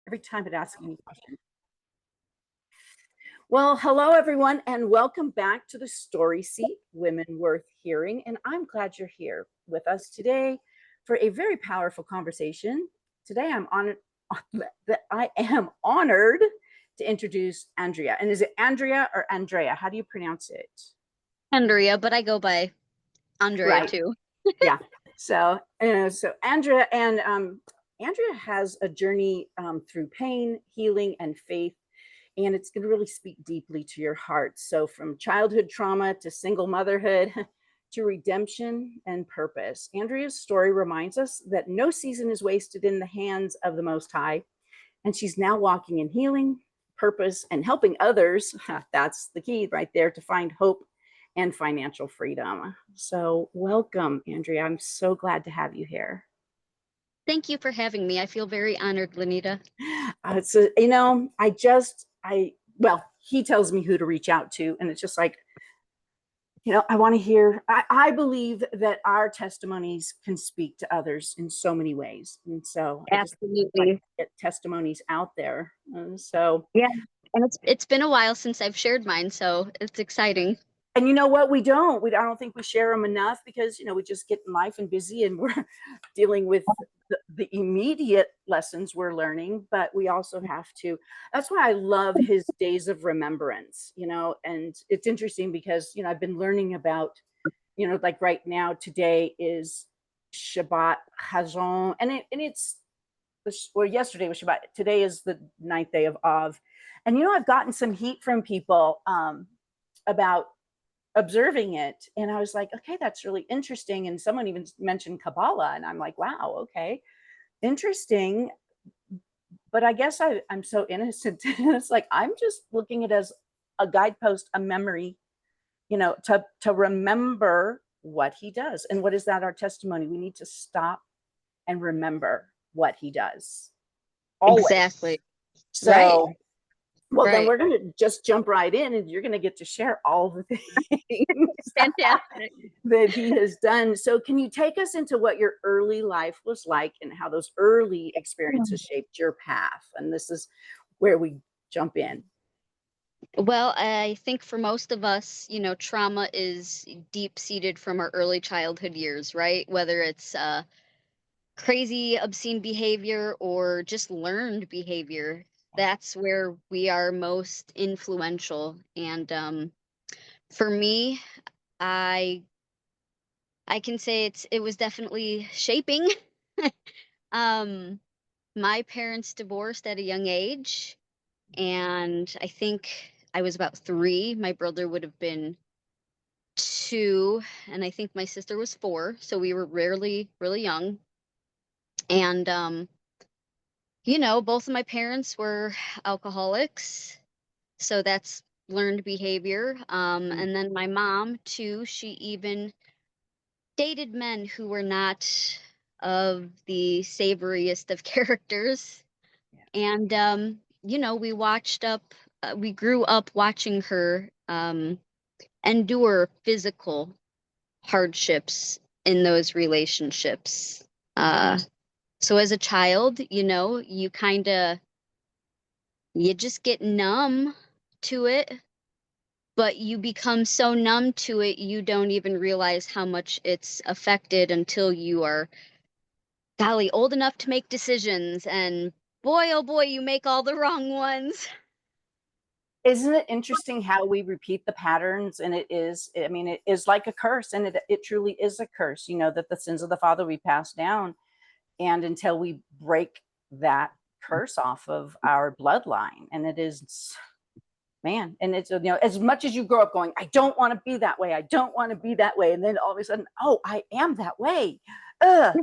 every time it asks me a question. Well, hello everyone, and welcome back to the Story Seat, Women Worth Hearing. And I'm glad you're here with us today for a very powerful conversation. Today, I am honored to introduce Andrea. And is it Andrea or Andrea? How do you pronounce it? Andrea, but I go by Andrea too. Yeah. So Andrea has a journey through pain, healing, and faith, and it's going to really speak deeply to your heart. So from childhood trauma to single motherhood to redemption and purpose, Andrea's story reminds us that no season is wasted in the hands of the Most High, and she's now walking in healing, purpose, and helping others. That's the key right there, to find hope and financial freedom. So welcome, Andrea. I'm so glad to have you here. Thank you for having me. I feel very honored, Lenita. He tells me who to reach out to, and it's just like, I want to hear, I believe that our testimonies can speak to others in so many ways. And so absolutely, I just get testimonies out there. So yeah, and it's been a while since I've shared mine, so it's exciting. And you know what? I don't think we share them enough because, we just get in life and busy, and we're dealing with the immediate lessons we're learning, but we also have to. That's why I love his days of remembrance, and it's interesting because, I've been learning about, like right now, today is Shabbat Chazon, and yesterday was Shabbat. Today is the 9th day of Av. And, I've gotten some heat from people about observing it, and I was like, okay, that's really interesting. And someone even mentioned Kabbalah, and I'm like, wow, okay, interesting. But I guess I'm so innocent. It's like, I'm just looking at it as a guidepost, a memory, to remember what he does. And what is that? Our testimony. We need to stop and remember what he does. Always. Exactly. So right. Well, then we're going to just jump right in, and you're going to get to share all the things fantastic that he has done. So can you take us into what your early life was like and how those early experiences shaped your path? And this is where we jump in. Well, I think for most of us, trauma is deep-seated from our early childhood years, right? Whether it's crazy, obscene behavior or just learned behavior. That's where we are most influential. And for me, I can say it was definitely shaping. My parents divorced at a young age, and I think I was about 3. My brother would have been 2, and I think my sister was 4. So we were really, really young. And both of my parents were alcoholics, so that's learned behavior. And then my mom too, she even dated men who were not of the savoriest of characters. Yeah. And we grew up watching her endure physical hardships in those relationships. So as a child, you just get numb to it, but you become so numb to it, you don't even realize how much it's affected until you are, golly, old enough to make decisions. And boy, oh boy, you make all the wrong ones. Isn't it interesting how we repeat the patterns? And it is like a curse, and it truly is a curse, that the sins of the father we pass down. And until we break that curse off of our bloodline, and it is, man, and it's, as much as you grow up going, I don't want to be that way, I don't want to be that way, and then all of a sudden, oh, I am that way. Ugh.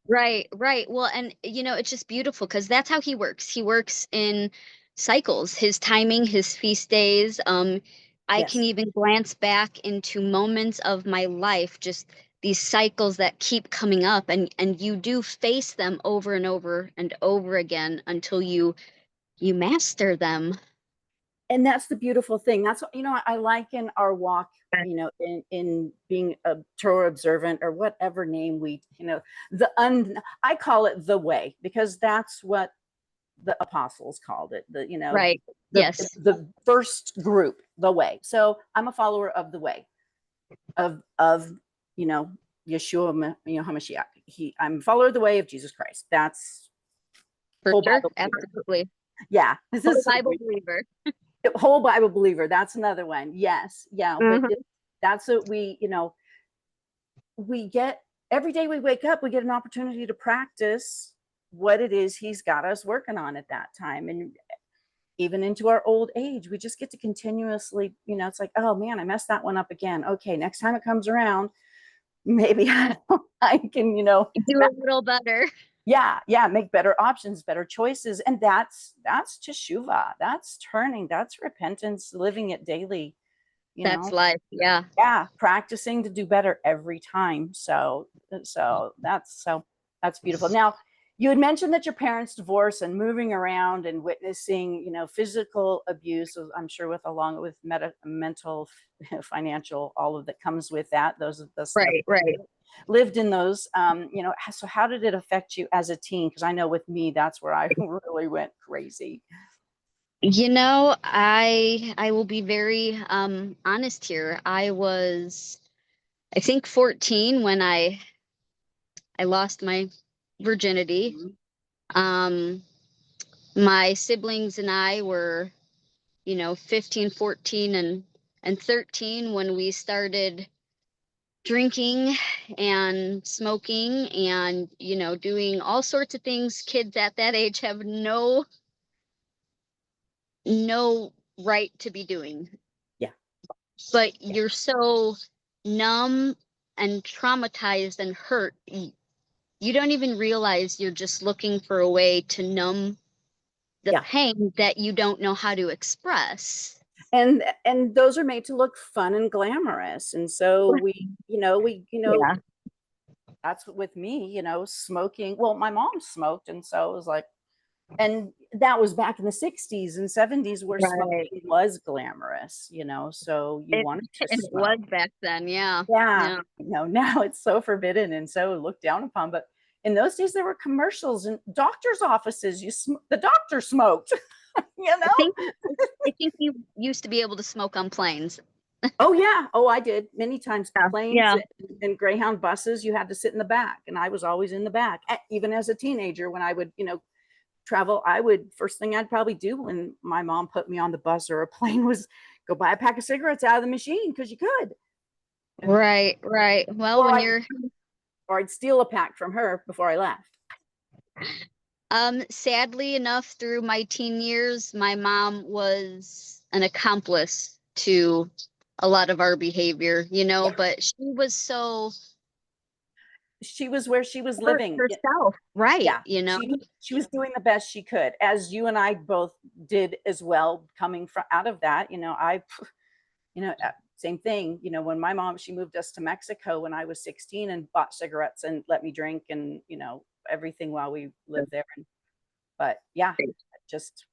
Right. Well, and it's just beautiful because that's how he works. He works in cycles. His timing, his feast days. I can even glance back into moments of my life, just these cycles that keep coming up, and you do face them over and over and over again until you master them. And that's the beautiful thing. That's what, I liken our walk, in being a Torah observant, or whatever name we, I call it the way, because that's what the apostles called it, Right. the Yes. the first group, the way. So I'm a follower of the way of you know Yeshua, Hamashiach. I'm a follower of the way of Jesus Christ. That's For whole sure. Bible believer. Absolutely. Yeah, this Whole is so Bible weird. believer. Whole Bible believer. That's another one. Yes, yeah, but Mhm. that's what we get every day we wake up. We get an opportunity to practice what it is He's got us working on at that time, and even into our old age, we just get to continuously, it's like, oh man, I messed that one up again. Okay, next time it comes around, maybe I can, Do a little better. yeah, make better options, better choices. And that's teshuva. That's turning, that's repentance, living it daily, you That's know. life. Yeah. Yeah, practicing to do better every time. So that's beautiful. Now, you had mentioned that your parents divorced and moving around and witnessing, physical abuse. I'm sure along with mental, financial, all of that comes with that. Those are the stuff Right. Right. lived in those. So how did it affect you as a teen? Because I know with me, that's where I really went crazy. I will be very honest here. I think 14 when I lost my virginity. Mhm. Um my siblings and I were, 15, 14 and 13 when we started drinking and smoking and, doing all sorts of things kids at that age have no right to be doing. Yeah, But yeah, you're so numb and traumatized and hurt. You don't even realize you're just looking for a way to numb the yeah. pain that you don't know how to express. And those are made to look fun and glamorous, and so Yeah. that's what with me, smoking. Well, my mom smoked, and so it was like, and that was back in the 60s and 70s where Right. smoking was glamorous, so you It, wanted to and it smoke. was back then. Yeah. Yeah, Yeah. now it's so forbidden and so looked down upon, but in those days there were commercials and doctors' offices. The doctor smoked, you I know? think I think you used to be able to smoke on planes. Oh yeah. Oh, I did many times. Yeah. Planes Yeah. and Greyhound buses, you had to sit in the back, and I was always in the back. Even as a teenager, when I would, travel, I would first thing I'd probably do when my mom put me on the bus or a plane was go buy a pack of cigarettes out of the machine because you could, and Right. Right. Well, or when I you're or I'd steal a pack from her before I left. sadly enough through my teen years, my mom was an accomplice to a lot of our behavior, Yeah, but she was so she was where she was hurt living. herself. Right. Yeah, she was doing the best she could, as you and I both did as well. Coming from out of that, same thing. When my mom, she moved us to Mexico when I was 16 and bought cigarettes and let me drink and everything while we lived there. But yeah, just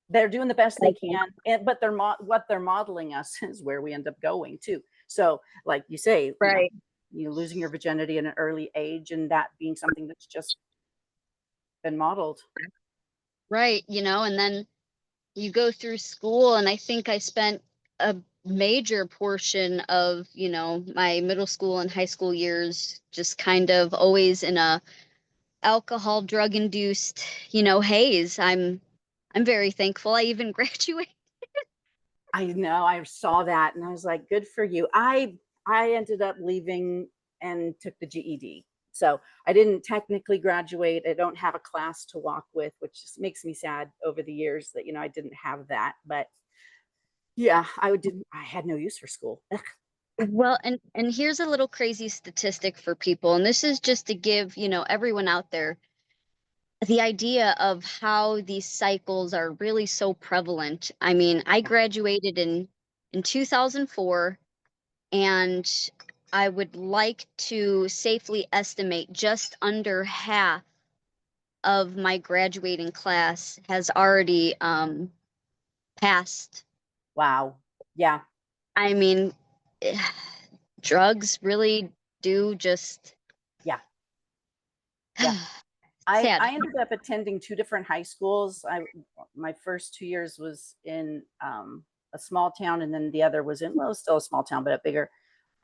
they're doing the best they can, but what they're modeling us is where we end up going too. So, like you say, Right. you losing your virginity at an early age, and that being something that's just been modeled. Right. And then you go through school, and I think I spent a major portion of, my middle school and high school years just kind of always in a alcohol drug induced, haze. I'm very thankful I even graduated. I know, I saw that and I was like, good for you. I ended up leaving and took the GED. So I didn't technically graduate. I don't have a class to walk with, which just makes me sad over the years that I didn't have that. But yeah, I had no use for school. Well, and here's a little crazy statistic for people, and this is just to give, everyone out there the idea of how these cycles are really so prevalent. I mean, I graduated in 2004, and I would like to safely estimate just under half of my graduating class has already passed. Wow. Yeah. I mean, drugs really do just Yeah. Yeah. Sad. I ended up attending two different high schools. My first 2 years was in a small town, and then the other was in, well, still a small town, but a bigger.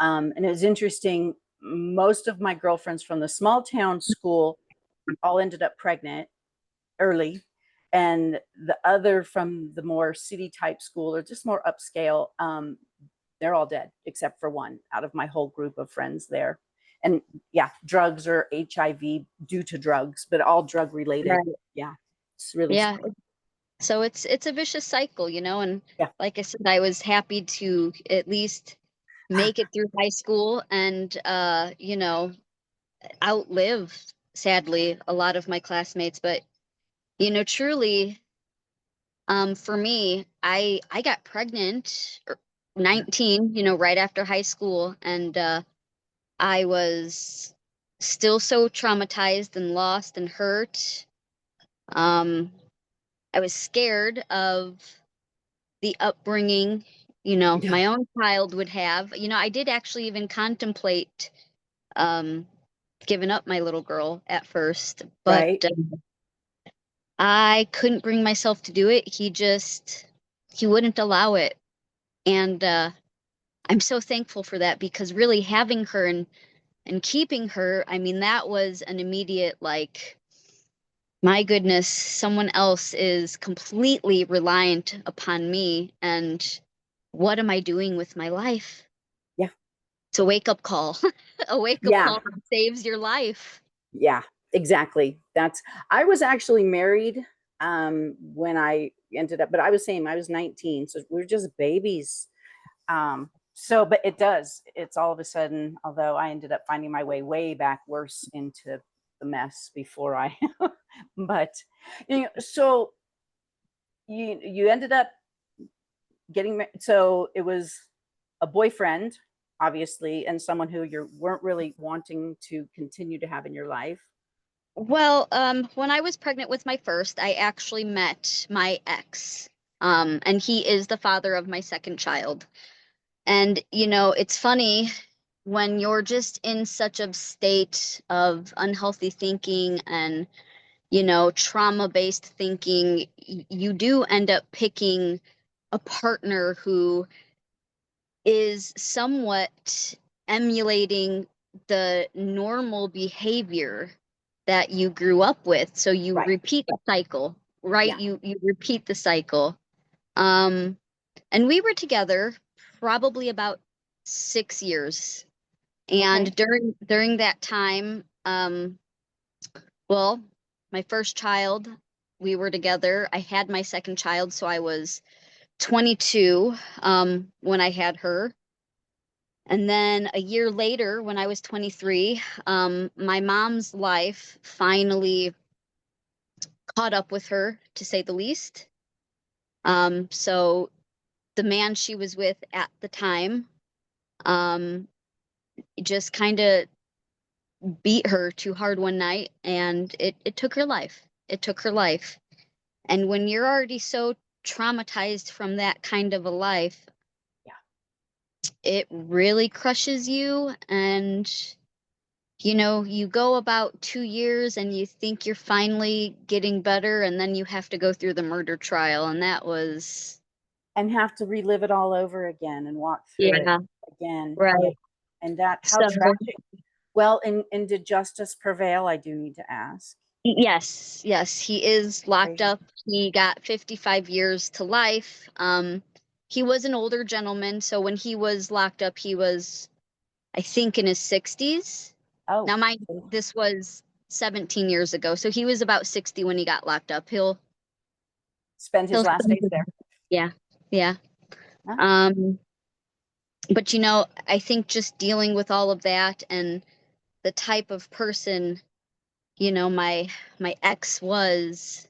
And it was interesting. Most of my girlfriends from the small town school all ended up pregnant early, and the other from the more city type school or just more upscale, they're all dead except for one out of my whole group of friends there. And yeah, drugs or HIV due to drugs, but all drug related. Right. Yeah, it's really Yeah. sad. So it's a vicious cycle, and Yeah, like I said, I was happy to at least make it through high school and outlive, sadly, a lot of my classmates. But truly, for me, I got pregnant 19, right after high school, and I was still so traumatized and lost and hurt. Um, I was scared of the upbringing, yeah, my own child would have. I did actually even contemplate um, giving up my little girl at first, but right. I couldn't bring myself to do it. He wouldn't allow it. And I'm so thankful for that, because really having her and keeping her, I mean, that was an immediate, like, my goodness, someone else is completely reliant upon me. And what am I doing with my life? Yeah, It's a wake up call. A wake up yeah, call that saves your life. yeah, exactly. I was actually married when I ended up, but I was saying I was 19, so we are just babies. So, but it's all of a sudden, although I ended up finding my way back worse into the mess before I, but, so you ended up getting, so it was a boyfriend, obviously, and someone who you weren't really wanting to continue to have in your life. Well, when I was pregnant with my first, I actually met my ex. And he is the father of my second child. And, it's funny when you're just in such a state of unhealthy thinking and, trauma-based thinking, you do end up picking a partner who is somewhat emulating the normal behavior that you grew up with. So you Right. repeat the cycle, right? Yeah. You repeat the cycle. Um, and we were together probably about 6 years. Okay. And during that time, well, my first child, we were together. I had my second child, so I was 22 when I had her. And then a year later, when I was 23, my mom's life finally caught up with her, to say the least. So the man she was with at the time um, just kind of beat her too hard one night, and it took her life. It took her life. And when you're already so traumatized from that kind of a life, Yeah. it really crushes you. And you go about 2 years and you think you're finally getting better, and then you have to go through the murder trial. And that was, And have to relive it all over again and walk through it yeah, again. Yeah. right. And that, how So, tragic. Well, and did justice prevail? I do need to ask. yes, yes, he is locked Right. up. He got 55 years to life. He was an older gentleman. So when he was locked up, he was, I think, in his 60s. Oh, Now, this was 17 years ago. So he was about 60 when he got locked up. spend his He'll, last days there. yeah, yeah. Huh? Um, but I think just dealing with all of that and the type of person, my ex was,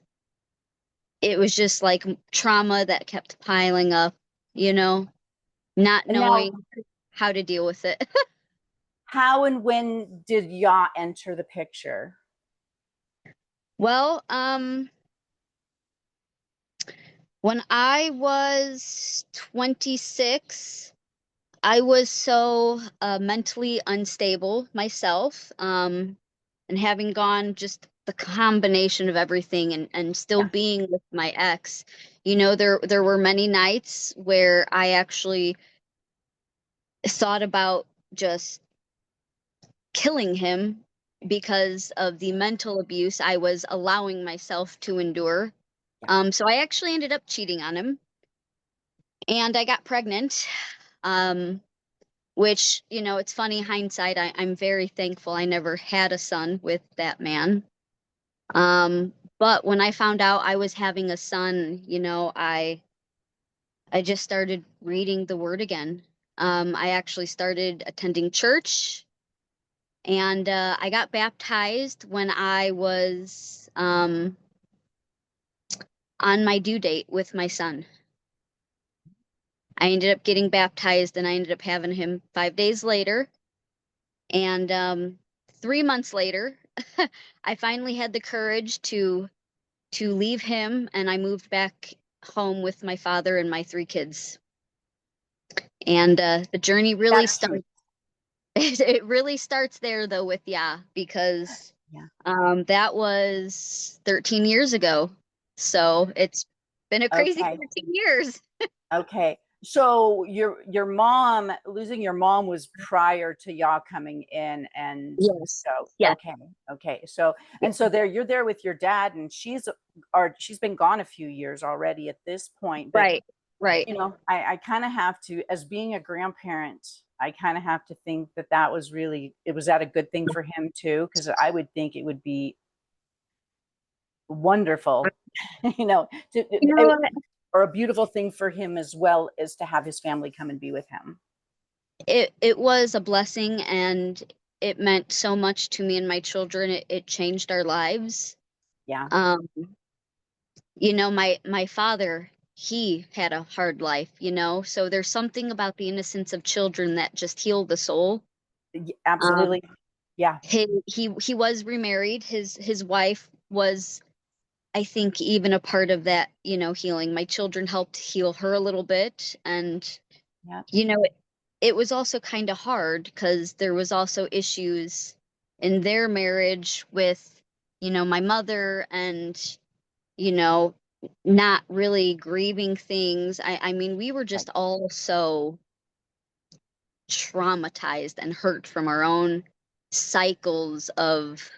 it was just like trauma that kept piling up, you know, not And now, knowing how to deal with it. how and when did Yacht enter the picture? Well, when I was 26, I was so mentally unstable myself, and having gone just the combination of everything, and still Yeah. being with my ex, you know, there were many nights where I actually thought about just killing him because of the mental abuse I was allowing myself to endure. Yeah. So I actually ended up cheating on him, and I got pregnant. Um, which, you know, it's funny, hindsight, I'm very thankful I never had a son with that man. But when I found out I was having a son, you know, I just started reading the word again. I actually started attending church, and I got baptized when I was on my due date with my son. I ended up getting baptized, and I ended up having him 5 days later. And 3 months later, I finally had the courage to leave him, and I moved back home with my father and my 3 kids. And the journey really Gratitude. starts. It really starts there, though, with Yah, because Yeah. that was 13 years ago. So it's been a crazy Okay. 13 years. Okay. So your mom, losing your mom was prior to y'all coming in, and Yes. so Yes. okay, okay. So and so there you're there with your dad, and she's been gone a few years already at this point. But Right. Right. you know, I kind of have to, as being a grandparent, I kind of have to think that that was really, it was that a good thing for him too, because I would think it would be wonderful, you know, You know what? or a beautiful thing for him as well as to have his family come and be with him. It was a blessing, and it meant so much to me and my children. It changed our lives. Yeah. Um, you know, my father, he had a hard life, you know, so there's something about the innocence of children that just heal the soul. Um, Absolutely. Yeah. he was remarried. His wife was, I think, even a part of that, you know, healing. My children helped heal her a little bit, and Yeah. you know, it was also kind of hard because there was also issues in their marriage with, you know, my mother, and you know, not really grieving things. I mean, we were Right. just all so traumatized and hurt from our own cycles of.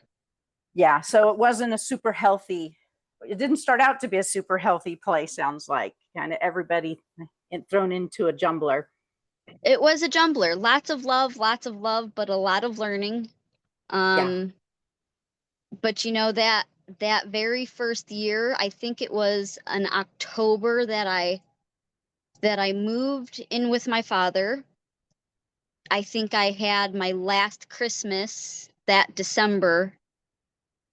Yeah. So it wasn't a super healthy, it didn't start out to be a super healthy place, sounds like. Kind of everybody thrown into a jumbler. It was a jumbler, lots of love, but a lot of learning. Yeah. Um, but you know, that very first year, I think it was an October that I moved in with my father. I think I had my last Christmas that December,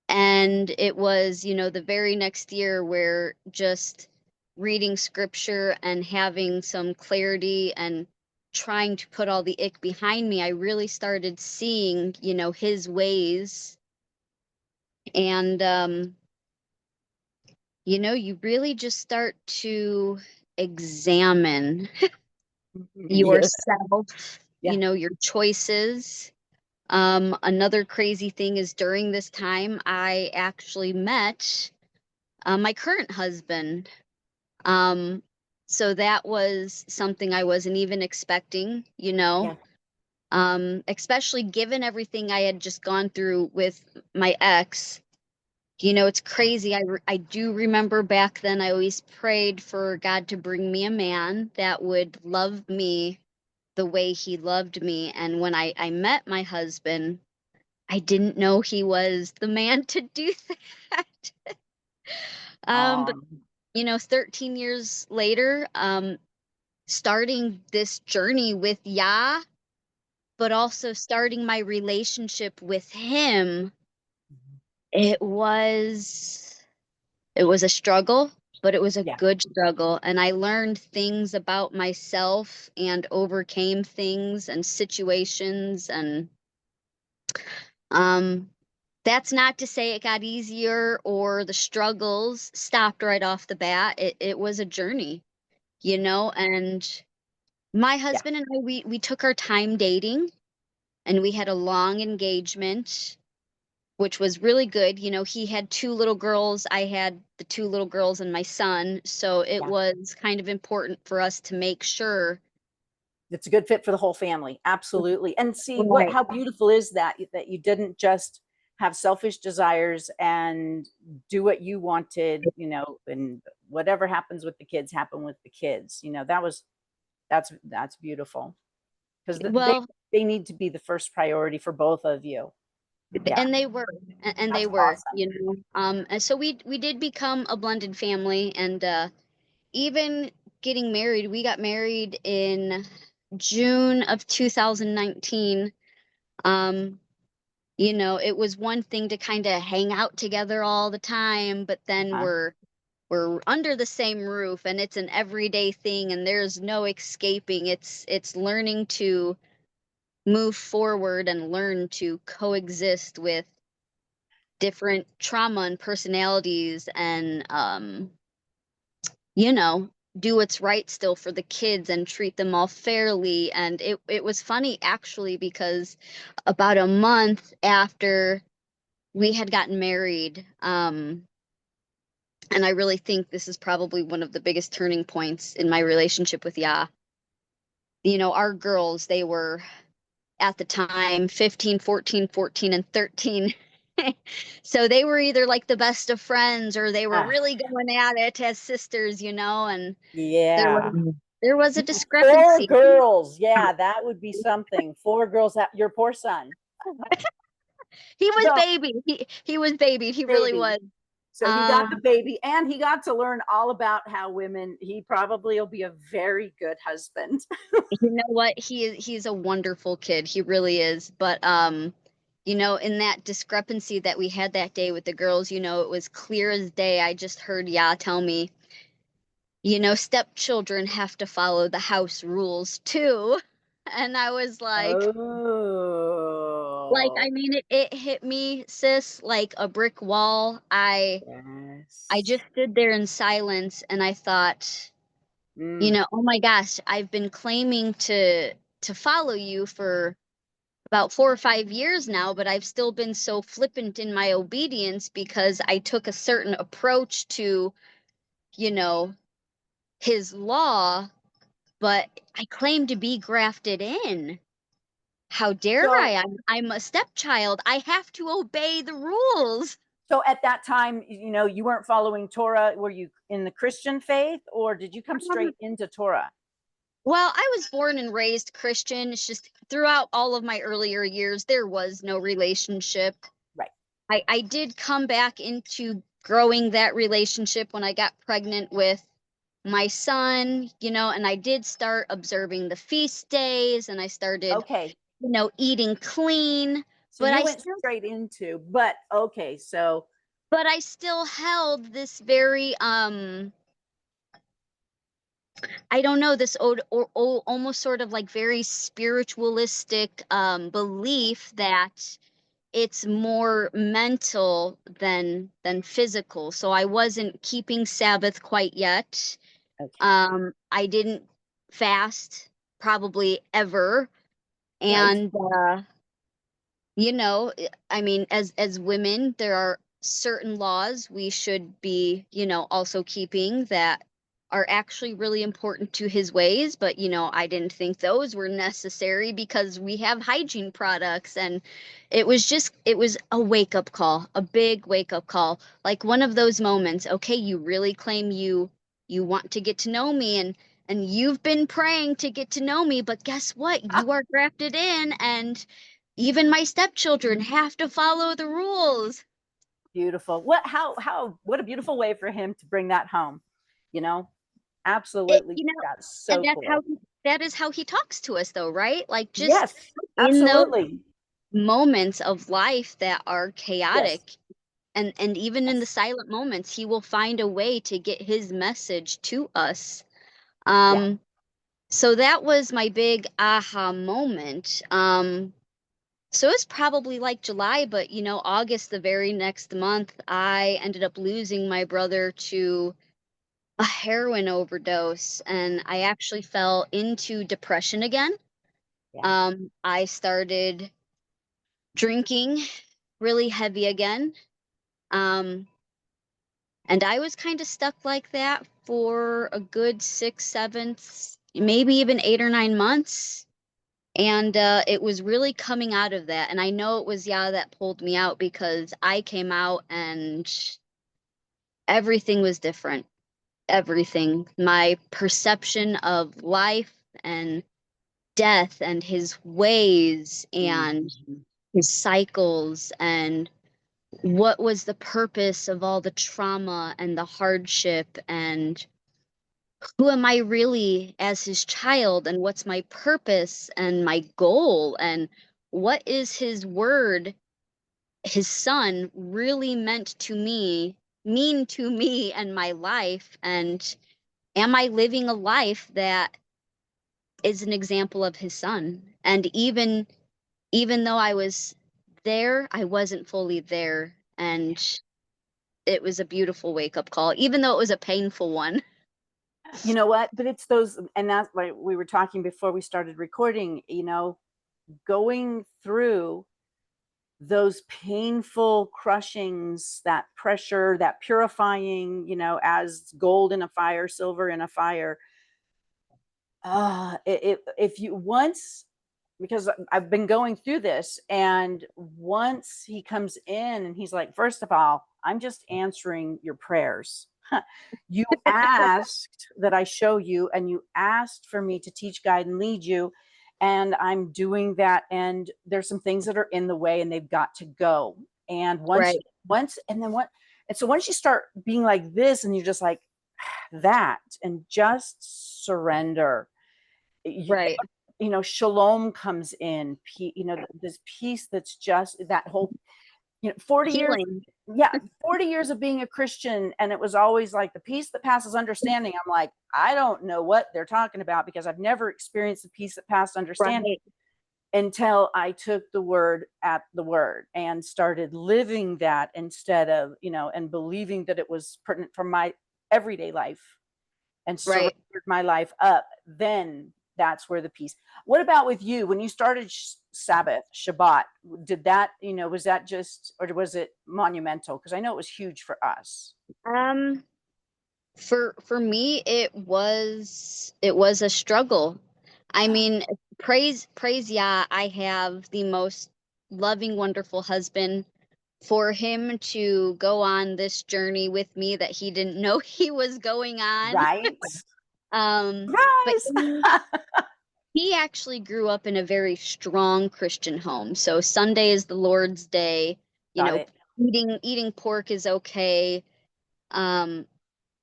and it was, you know, the very next year where just reading scripture and having some clarity and trying to put all the ick behind me, I really started seeing, you know, his ways. And you know, you really just start to examine Yes. yourself, you Yeah. know, your choices. Another crazy thing is during this time, I actually met my current husband. Um, so that was something I wasn't even expecting, you know, Yeah. especially given everything I had just gone through with my ex. You know, it's crazy. I do remember back then, I always prayed for God to bring me a man that would love me the way he loved me. And when I met my husband, I didn't know he was the man to do that. But Um, you know, 13 years later, starting this journey with Yah, but also starting my relationship with him, it was it was a struggle, but it was a yeah. good struggle, and I learned things about myself and overcame things and situations, and um that's not to say it got easier or the struggles stopped right off the bat. It was a journey, you know, and my Yeah. husband and I, we took our time dating, and we had a long engagement which was really good. You know, he had two little girls. I had the two little girls and my son. So it Yeah. was kind of important for us to make sure. It's a good fit for the whole family. Absolutely. And see what, Right. how beautiful is that, that you didn't just have selfish desires and do what you wanted, you know, and whatever happens with the kids happen with the kids. You know, that's beautiful because Well, they need to be the first priority for both of you. Yeah, and they were, and they that's were, awesome. you know. And so we did become a blended family, and even getting married, we got married in June of 2019. Um, you know, it was one thing to kind of hang out together all the time, but then Uh-huh. we're under the same roof and it's an everyday thing and there's no escaping. It's learning to move forward and learn to coexist with different trauma and personalities and you know, do what's right still for the kids and treat them all fairly. And it was funny actually because about a month after we had gotten married, and I really think this is probably one of the biggest turning points in my relationship with Yah. You know, our girls, they were at the time 15, 14, 14, and 13. So they were either like the best of friends or they were Ah, really going at it as sisters, you know, and there yeah. was there was a Four discrepancy. girls. Yeah, that would be something. Four girls. Your poor son. He was So, baby. He was baby. He really baby. was. So he got the Um, baby and he got to learn all about how women, he probably will be a very good husband. You know what? He's a wonderful kid. He really is. But you know, in that discrepancy that we had that day with the girls, you know, it was clear as day. I just heard Yah tell me, you know, stepchildren have to follow the house rules too. And I was like, Oh, I mean, it hit me, sis, like a brick wall. I yes. just stood there in silence and I thought, you Mm, know, oh my gosh, I've been claiming to follow you for about 4 or 5 years now, but I've still been so flippant in my obedience because I took a certain approach to, you know, his law, but I claim to be grafted in. How dare I? so, I'm a stepchild. I have to obey the rules. so at that time, you know, you weren't following Torah. Were you in the Christian faith or did you come Um, straight into Torah? well, I was born and raised Christian. It's just throughout all of my earlier years, there was no relationship. Right. I did come back into growing that relationship when I got pregnant with my son, you know, and I did start observing the feast days and I started, Okay. you know, eating clean, So but you I went still straight into, but okay. So, but I still held this very I don't know, this almost sort of like very spiritualistic belief that it's more mental than physical. So I wasn't keeping Sabbath quite yet. okay. I didn't fast probably ever. Right. And you know, I mean, as women, there are certain laws we should be, you know, also keeping that are actually really important to his ways, but you know, I didn't think those were necessary because we have hygiene products and it was a wake up call, a big wake up call, like one of those moments, okay, you really claim you want to get to know me and you've been praying to get to know me, but guess what? You are grafted in and even my stepchildren have to follow the rules. Beautiful. What a beautiful way for him to bring that home. You know, It, absolutely. you know, That's and so cool. that is how he talks to us though, right? Like just Yes, in those absolutely. moments of life that are Yes. chaotic and even in the Yes. silent moments, he will find a way to get his message to us. Yeah. Um, so that was my big aha moment. So it's probably like July, but you know, August, the very next month, I ended up losing my brother to a heroin overdose, and I actually fell into depression again. Yeah. I started drinking really heavy again. Um, and I was kind of stuck like that for a good 6, 7, maybe even 8 or 9 months. And it was really coming out of that. And I know it was Yah that pulled me out, because I came out and everything was different. Everything. My perception of life and death and his ways and Mhm. his cycles, and what was the purpose of all the trauma and the hardship, and who am I really as his child, and what's my purpose and my goal, and what is his word, his son, really mean to me and my life, and am I living a life that is an example of his son? And even though I was there, I wasn't fully there, and it was a beautiful wake up call, even though it was a painful one. You know what? But it's those, and that's like we were talking before we started recording, going through those painful crushings, that pressure, that purifying, as gold in a fire, silver in a fire. If you once, because I've been going through this, and once he comes in and he's like, first of all, I'm just answering your prayers. You asked that I show you, and you asked for me to teach, guide, and lead you. And I'm doing that. And there's some things that are in the way, and they've got to go. And once, Right, once, and then what? And so once you start being like this, and you're just like that, and just surrender, you, right. shalom comes in, this peace that's just that whole, 40 years, Healing. yeah, 40 years of being a Christian, and it was always like the peace that passes understanding. I'm like, I don't know what they're talking about, because I've never experienced the peace that passed understanding Right, until I took the word at the word and started living that, instead of, and believing that it was pertinent for my everyday life, and surrendered right. my life up. Then that's where the peace. What about with you when you started Sabbath, Shabbat? Did that, was that just, or was it monumental? Because I know it was huge for us. Um, for me, it was a struggle. I mean, praise Yah, I have the most loving, wonderful husband. For him to go on this journey with me that he didn't know he was going on. Right? But Surprise! he actually grew up in a very strong Christian home. So Sunday is the Lord's day. You Got know, it. eating pork is okay. Um,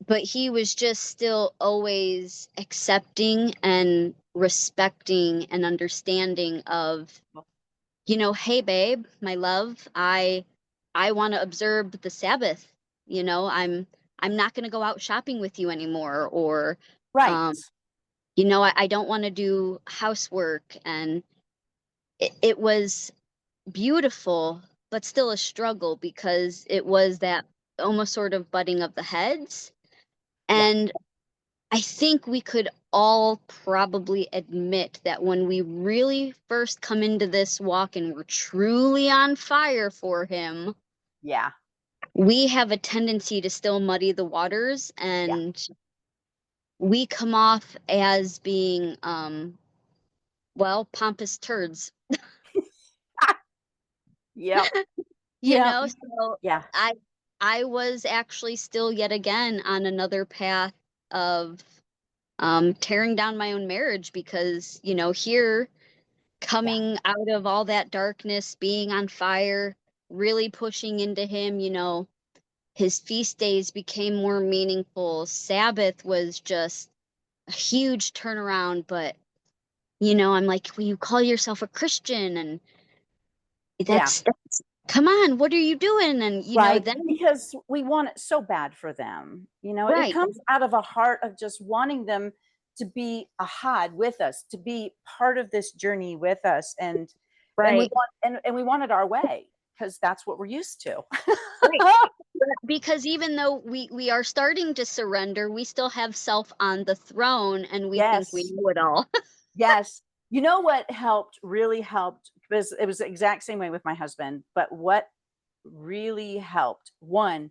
but he was just still always accepting and respecting and understanding of, hey babe, my love, I want to observe the Sabbath. I'm not going to go out shopping with you anymore, or Right. um I don't want to do housework. And it was beautiful, but still a struggle, because it was that almost sort of butting of the heads. Yeah. And I think we could all probably admit that when we really first come into this walk and we're truly on fire for him, Yeah. we have a tendency to still muddy the waters, Yeah. and we come off as being well, pompous turds. Yep. you Yeah. know so Yeah. i I was actually still yet again on another path of tearing down my own marriage, because here, Yeah. coming out of all that darkness, being on fire, really pushing into him, his feast days became more meaningful. Sabbath was just a huge turnaround. But I'm like, well, you call yourself a Christian, and Yeah. that's come on, what are you doing? And Right. then Because we want it so bad for them. It right, comes out of a heart of just wanting them to be a had with us, to be part of this journey with us. And we right, want, and we want it our way, because that's what we're used to. right. Because even though we are starting to surrender, we still have self on the throne, and we think we Yes. know it all. Yes. You know what helped, really helped, because it was the exact same way with my husband. But what really helped, one,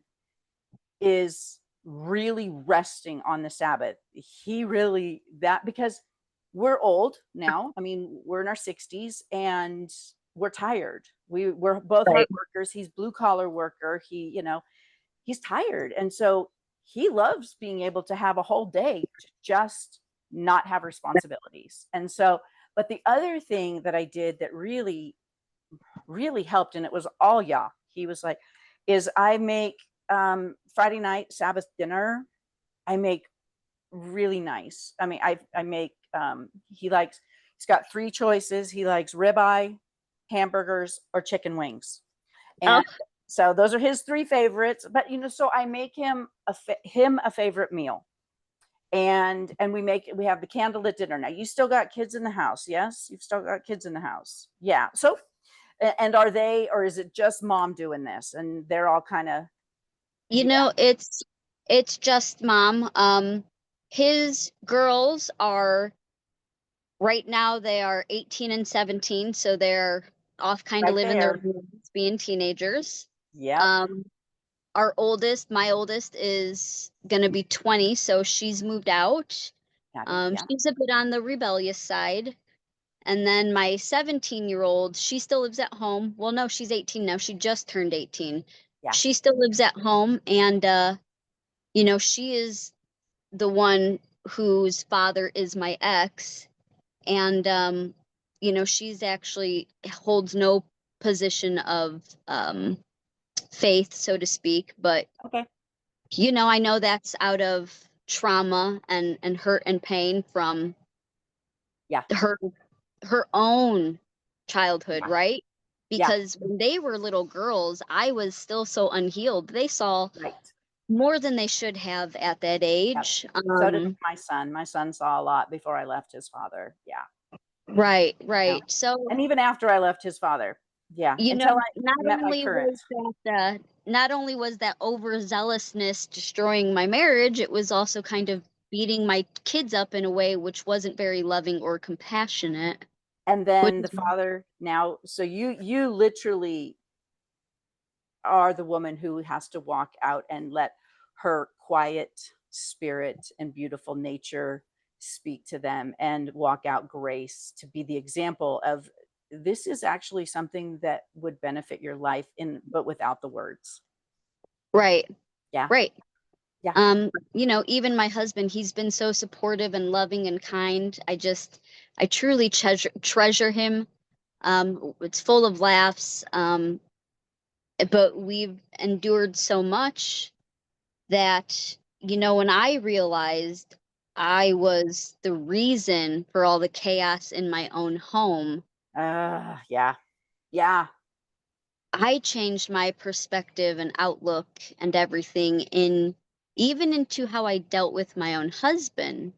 is really resting on the Sabbath. He really, that, because we're old now. I mean, we're in our 60s and we're tired. We're both hard Right. workers. He's blue collar worker. He's tired. And so he loves being able to have a whole day to just not have responsibilities. And so, but the other thing that I did that really, really helped, and it was all Yah, he was like, is I make Friday night Sabbath dinner. I make really nice. I mean, I make, he's got three choices. He likes ribeye, hamburgers, or chicken wings. Oh, And so those are his three favorites. But so I make him a favorite meal, and we have the candlelit dinner. Now you still got kids in the house, yes? You've still got kids in the house, yeah. So, and are they, or is it just mom doing this? And they're all kind of, yeah, it's just mom. His girls are right now they are 18 and 17, so they're off kind of right living their there. lives, being teenagers. Yep. Um, my oldest is gonna be 20, so she's moved out. Got it. Yeah. She's a bit on the rebellious side. And then my 17-year-old, she still lives at home. Well, no, she's 18 now. She just turned 18. Yeah. She still lives at home, and she is the one whose father is my ex, and she's actually holds no position of faith, so to speak, but Okay. I know that's out of trauma and hurt and pain from Yeah. her own childhood, Yeah. right? Yeah. Because when they were little girls, I was still so unhealed. They saw Right. more than they should have at that Yep. age. So did my son. My son saw a lot before I left his father. Yeah. Right, Yeah. right. So, And even after I left his father. Yeah. Until I met my current. not only was that overzealousness destroying my marriage, it was also kind of beating my kids up in a way which wasn't very loving or compassionate. And Which then the is father now, so you literally are the woman who has to walk out and let her quiet spirit and beautiful nature speak to them and walk out grace to be the example of, this is actually something that would benefit your life, in but without the words. right, Yeah. right. Yeah. Even my husband, he's been so supportive and loving and kind. I truly treasure him. It's full of laughs. But we've endured so much that, when I realized I was the reason for all the chaos in my own home, Yeah. Yeah. I changed my perspective and outlook and everything even into how I dealt with my own husband.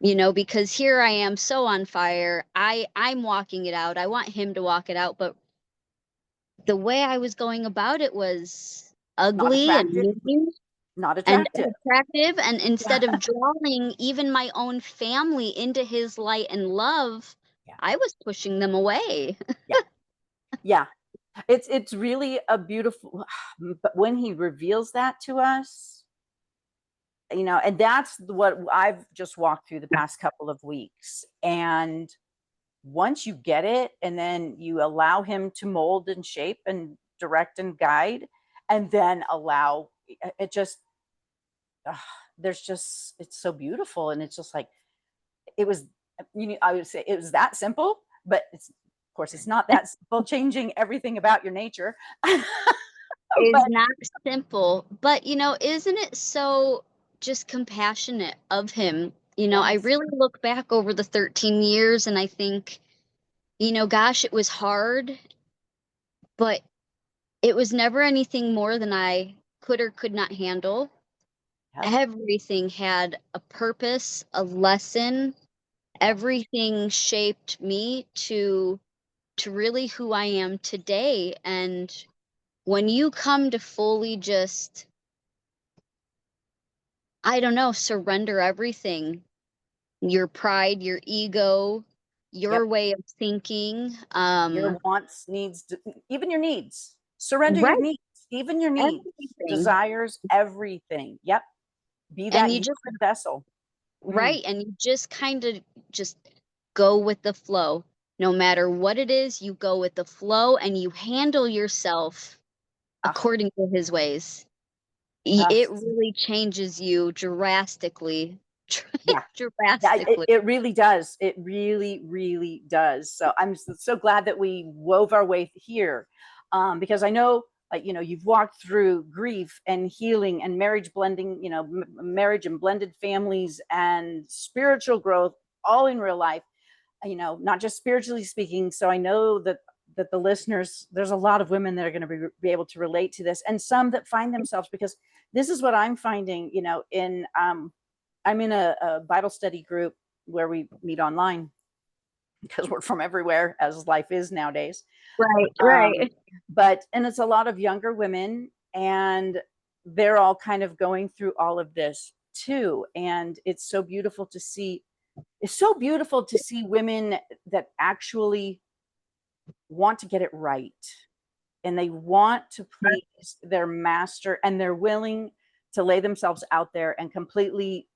Because here I am so on fire. I'm walking it out. I want him to walk it out, but the way I was going about it was Not ugly and attractive. mean Not and attractive. unattractive. And Yeah. instead of drawing even my own family into his light and love, Yeah. I was pushing them away. Yeah. Yeah. It's really a beautiful, but when he reveals that to us, and that's what I've just walked through the past couple of weeks. And once you get it, and then you allow him to mold and shape and direct and guide, and then allow it, just uh, there's just, it's so beautiful. And it's just like, it was, I would say it was that simple, but it's, of course, it's not that simple, changing everything about your nature. Is But not simple, but isn't it so just compassionate of him? I yes. really look back over the 13 years and I think, gosh, it was hard, but it was never anything more than I could or could not handle. Yep. Everything had a purpose, a lesson. Yep. Everything shaped me to really who I am today. And when you come to fully just, I don't know, surrender everything, your pride, your ego, your Yep. way of thinking, Your wants, needs, even your needs. Surrender your Right. needs, even your needs, Everything. desires, everything. Yep. Be And that you just, yielded vessel. Mm, right. And you just kind of just go with the flow. No matter what it is, you go with the flow and you handle yourself ah, according to his ways. ah, It really changes you drastically. yeah. Yeah, Drastically. it really does. It really, really does. So I'm so glad that we wove our way here, because I know, like, you've walked through grief and healing and marriage blending, marriage and blended families and spiritual growth, all in real life. Not just spiritually speaking. So I know that the listeners, there's a lot of women that are going to be able to relate to this, and some that find themselves, because this is what I'm finding, in I'm in a Bible study group where we meet online because we're from everywhere, as life is nowadays. Right, Um, right. and it's a lot of younger women, and they're all kind of going through all of this too. And it's so beautiful to see. It's so beautiful to see women that actually want to get it right, and they want to please their master, and they're willing to lay themselves out there and completely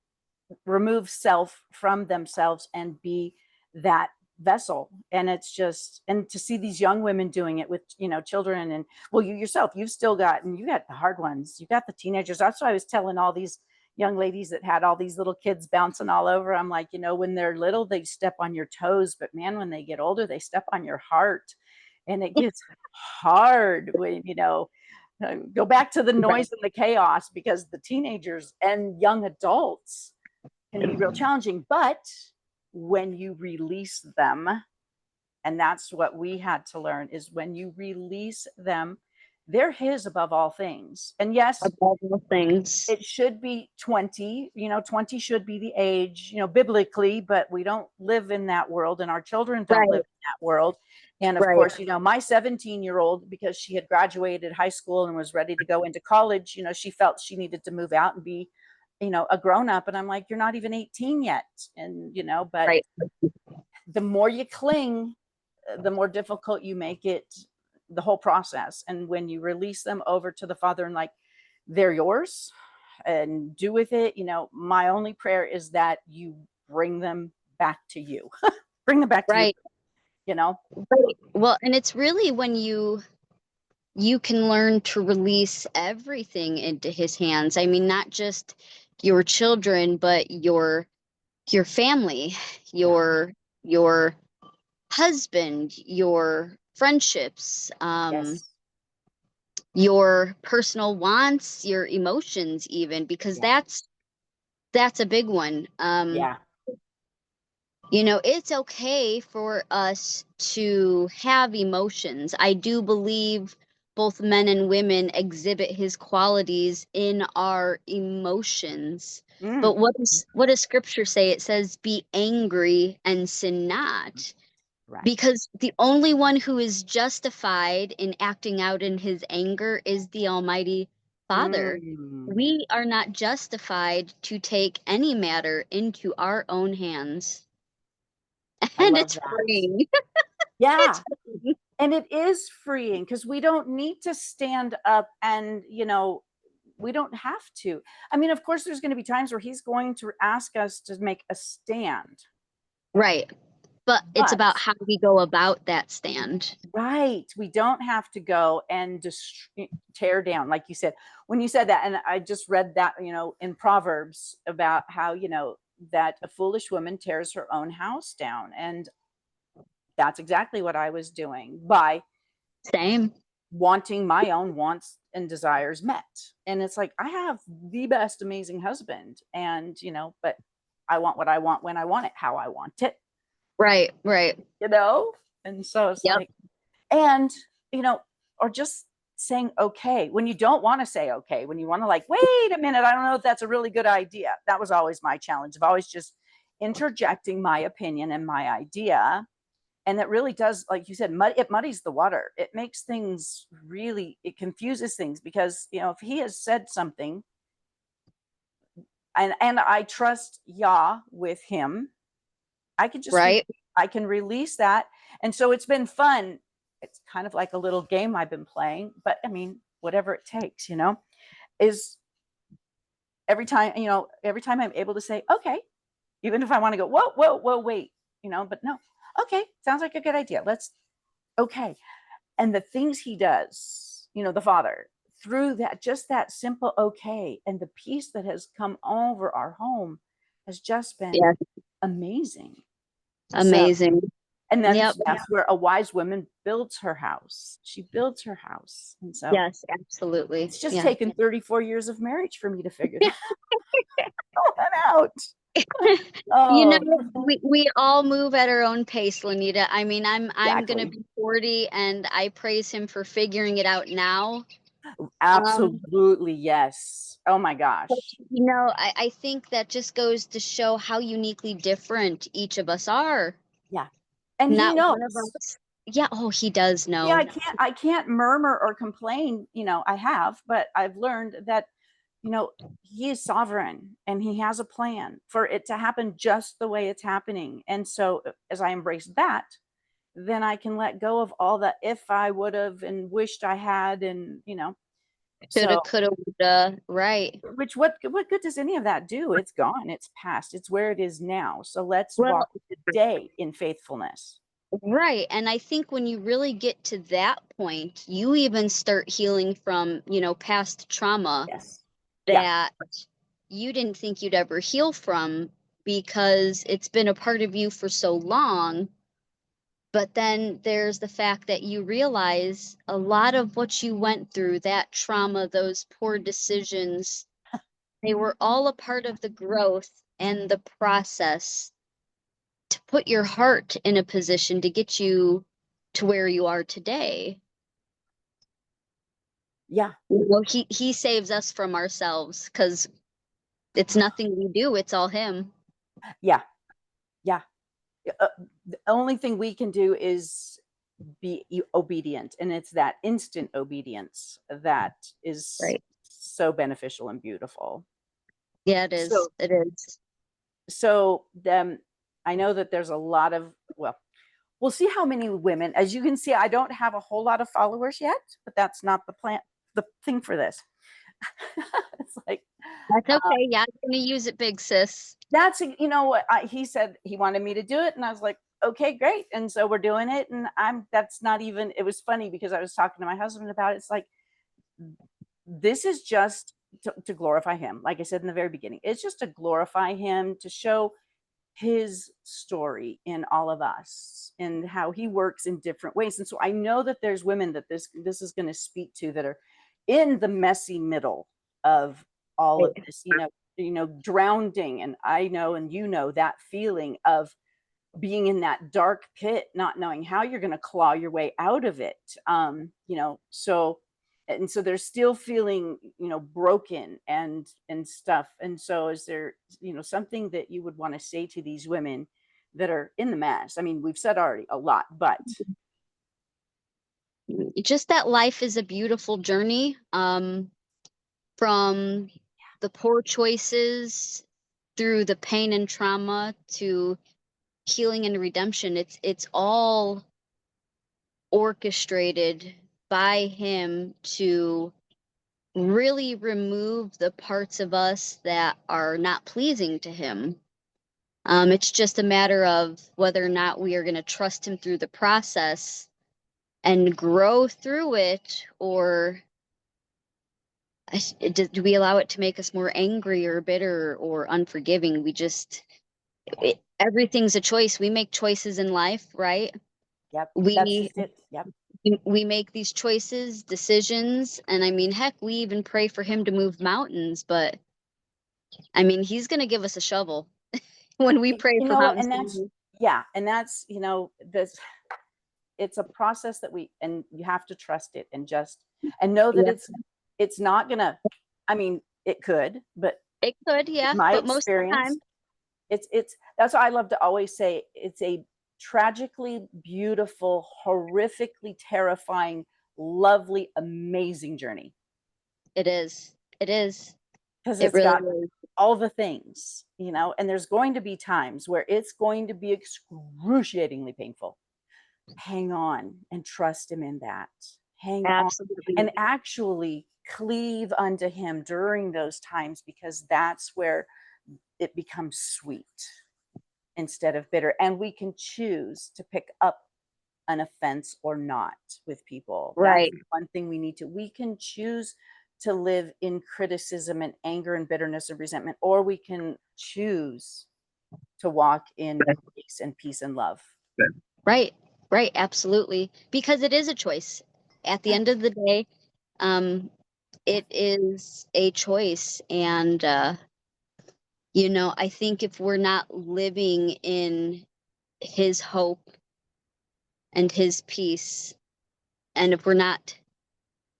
remove self from themselves and be that vessel. And it's just, and to see these young women doing it with children, and well, you yourself, you got the hard ones, you got the teenagers. That's why I was telling all these young ladies that had all these little kids bouncing all over. I'm like, when they're little, they step on your toes, but man, when they get older, they step on your heart. And it gets hard when go back to the Right. noise and the chaos, because the teenagers and young adults can be real challenging. But when you release them, and that's what we had to learn, is when you release them, they're his above all things. And yes, Above all things. it should be 20, 20 should be the age, biblically, but we don't live in that world, and our children don't live Right, in that world. And of right. course, my 17-year-old, because she had graduated high school and was ready to go into college, she felt she needed to move out and be, a grown up. And I'm like, you're not even 18 yet. And, but Right. the more you cling, the more difficult you make it, the whole process. And when you release them over to the Father, and like, they're yours and do with it, my only prayer is that you bring them back to you. Bring them back to you, Right. you know? Right. Well, and it's really when you can learn to release everything into his hands. I mean, not just your children, but your family, Yeah. your husband, your friendships, Yes. your personal wants, your emotions, even, because Yeah. that's a big one. Yeah. It's okay for us to have emotions. I do believe both men and women exhibit his qualities in our emotions. Mm, But what does scripture say? It says, be angry and sin not. right. Because the only one who is justified in acting out in his anger is the Almighty Father. Mm, We are not justified to take any matter into our own hands. I And love it's that. freeing. Yeah. It's freeing. And it is freeing, because we don't need to stand up, and, we don't have to. I mean, of course, there's going to be times where he's going to ask us to make a stand, Right. But it's but about how we go about that stand. right, we don't have to go and just tear down, like you said. When you said that, and I just read that, in Proverbs, about how, that a foolish woman tears her own house down. And that's exactly what I was doing, by Same. wanting my own wants and desires met. And it's like, I have the best amazing husband, and but I want what I want, when I want it, how I want it, Right, right. you know and so it's Yep. like, and or just saying okay when you don't want to say okay, when you want to, like, wait a minute, I don't know if that's a really good idea. That was always my challenge, of always just interjecting my opinion and my idea. And that really does, like you said, it muddies the water. It makes things really, it confuses things, because if he has said something, and I trust Yah with him, I can just Right. I can release that. And so it's been fun, it's kind of like a little game I've been playing, but I mean, whatever it takes, is every time, every time I'm able to say, okay, even if I want to go, whoa, whoa, whoa, wait, but no, okay, sounds like a good idea. Okay. And the things he does, the Father, through that, just that simple okay, and the peace that has come over our home has just been amazing. So, Amazing. and Yep. that's where a wise woman builds her house. She builds her house. And so Yes, absolutely. it's just Yeah. taken 34 years of marriage for me to figure that out. We all move at our own pace, Lanita. I mean, I'm gonna Exactly. be 40, and I praise him for figuring it out now. Absolutely, yes. Oh my gosh. I think that just goes to show how uniquely different each of us are. Yeah. And he Not knows. one of us. Yeah, oh, he does know. Yeah, I can't murmur or complain, I have, but I've learned that, he is sovereign and he has a plan for it to happen just the way it's happening. And so as I embrace that, then I can let go of all the if I would have and wished I had, and Shoulda, so coulda, woulda, right. which what good does any of that do? It's gone, it's past, it's where it is now. So let's Well, walk today in faithfulness. right. And I think when you really get to that point, you even start healing from, past trauma Yes. Yeah. that you didn't think you'd ever heal from because it's been a part of you for so long. But then there's the fact that you realize a lot of what you went through, that trauma, those poor decisions, they were all a part of the growth and the process to put your heart in a position to get you to where you are today. Yeah. Well, he saves us from ourselves because it's nothing we do, it's all him. Yeah. Yeah. The only thing we can do is be obedient, and it's that instant obedience that is Right. so beneficial and beautiful. Yeah, it is. So It is. then I know that there's a lot of, well, we'll see how many women. As you can see, I don't have a whole lot of followers yet, but that's not the thing for this. It's like, That's okay. Yeah, I'm gonna use it big, sis. that's, what he said he wanted me to do it, and I was like, okay, great. And so we're doing it, and that's not even, it was funny because I was talking to my husband about it. It's like, this is just to glorify him. Like I said in the very beginning, it's just to glorify him, to show his story in all of us and how he works in different ways. And so I know that there's women that this is going to speak to, that are in the messy middle of all of this, drowning. And I know, and that feeling of being in that dark pit, not knowing how you're going to claw your way out of it. So they're still feeling, broken and stuff. And so is there, something that you would want to say to these women that are in the mess? I mean, we've said already a lot, but Just that life is a beautiful journey. From the poor choices through the pain and trauma to healing and redemption. It's all orchestrated by him to really remove the parts of us that are not pleasing to him. It's just a matter of whether or not we are going to trust him through the process and grow through it, or do we allow it to make us more angry or bitter or unforgiving? Everything's a choice. We make choices in life, right? yep, that's We just it. Yep. we make these choices, decisions, and I mean, heck, we even pray for him to move mountains, but I mean, he's going to give us a shovel when we pray for mountains And to that's, move. yeah. And that's, this, it's a process and you have to trust it, and know that Yeah, it's not gonna, I mean, it could, but it could, yeah, my but most of the experience, time, it's that's why I love to always say it's a tragically beautiful, horrifically terrifying, lovely, amazing journey, it is. It is. because It it's really got is. all the things, and there's going to be times where it's going to be excruciatingly painful. hang on and trust him in that. Hang on Absolutely. and actually cleave unto him during those times, because that's where it becomes sweet instead of bitter. And we can choose to pick up an offense or not with people. That's Right. one thing we can choose to live in criticism and anger and bitterness and resentment, or we can choose to walk in grace and peace and love. Right. Right. Absolutely. Because it is a choice. At the Yes. end of the day, um, Yes. it is a choice. And, I think if we're not living in his hope and his peace, and if we're not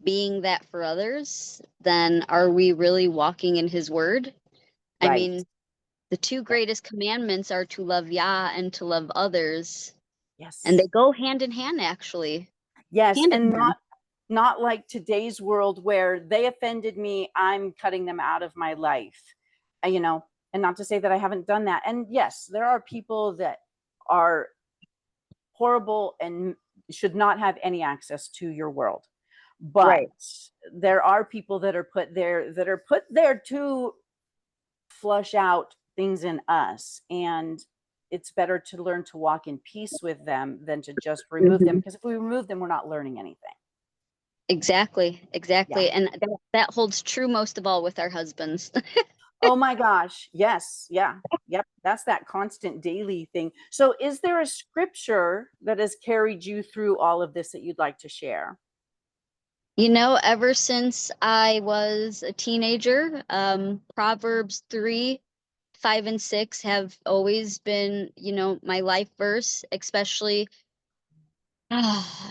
being that for others, then are we really walking in his word? I Right. mean, the two greatest commandments are to love Yah and to love others. And they Yes. go hand in hand, actually. Yes. Hand in And hand. not like today's world where they offended me, I'm cutting them out of my life. You know, and not to say that I haven't done that. And yes, there are people that are horrible and should not have any access to your world. But Right. there are people that are put there to flush out things in us, and it's better to learn to walk in peace with them than to just remove them, Mhm. because if we remove them, we're not learning anything. Exactly, Yeah. exactly, and that holds true most of all with our husbands. Oh my gosh. Yes. Yeah. Yep. That's that constant daily thing. So, is there a scripture that has carried you through all of this that you'd like to share? Ever since I was a teenager, Proverbs 3, 5, and 6 have always been, my life verse, especially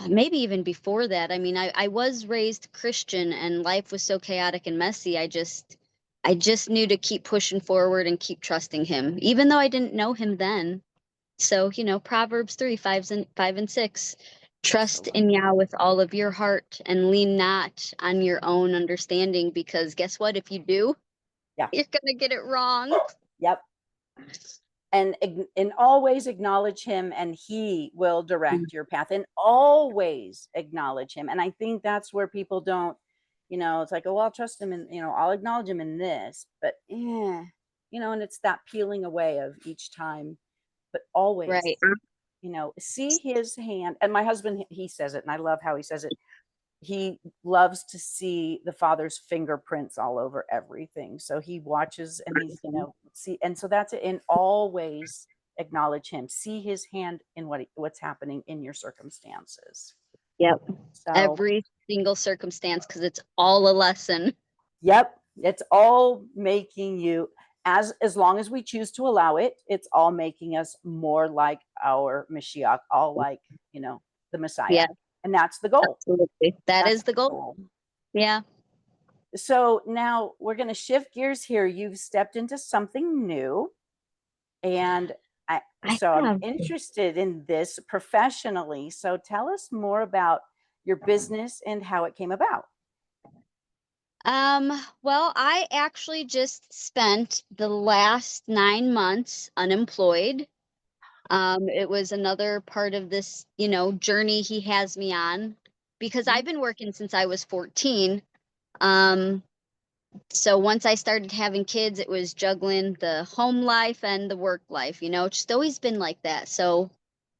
maybe even before that. I mean, I was raised Christian and life was so chaotic and messy. I just knew to keep pushing forward and keep trusting him, even though I didn't know him then. So, Proverbs 3, 5 and 6. Trust in Absolutely. Yah with all of your heart and lean not on your own understanding, because guess what? If you do, Yeah. you're gonna get it wrong. Yep. And always acknowledge him, and he will direct your path, and always acknowledge him. And I think that's where people don't, it's like, oh, I'll trust him, and I'll acknowledge him in this, but and it's that peeling away of each time, but always, Right. see his hand. And my husband, he says it, and I love how he says it. He loves to see the father's fingerprints all over everything. So he watches, and he's, see, and so that's it. And always acknowledge him. See his hand in what's happening in your circumstances. Yep. So, Every single circumstance, because it's all a lesson. yep, it's all making you, as long as we choose to allow it, it's all making us more like our Mashiach, all like, the Messiah. Yeah, And that's the goal. absolutely. That That's is the the goal. goal. Yeah. So now we're going to shift gears here. You've stepped into something new, and I so I'm have. interested in this professionally. So tell us more about your business and how it came about. Well, I actually just spent the last 9 months unemployed. It was another part of this, journey he has me on, because Mhm. I've been working since I was 14. Um, so once I started having kids, it was juggling the home life and the work life, it's just always been like that. So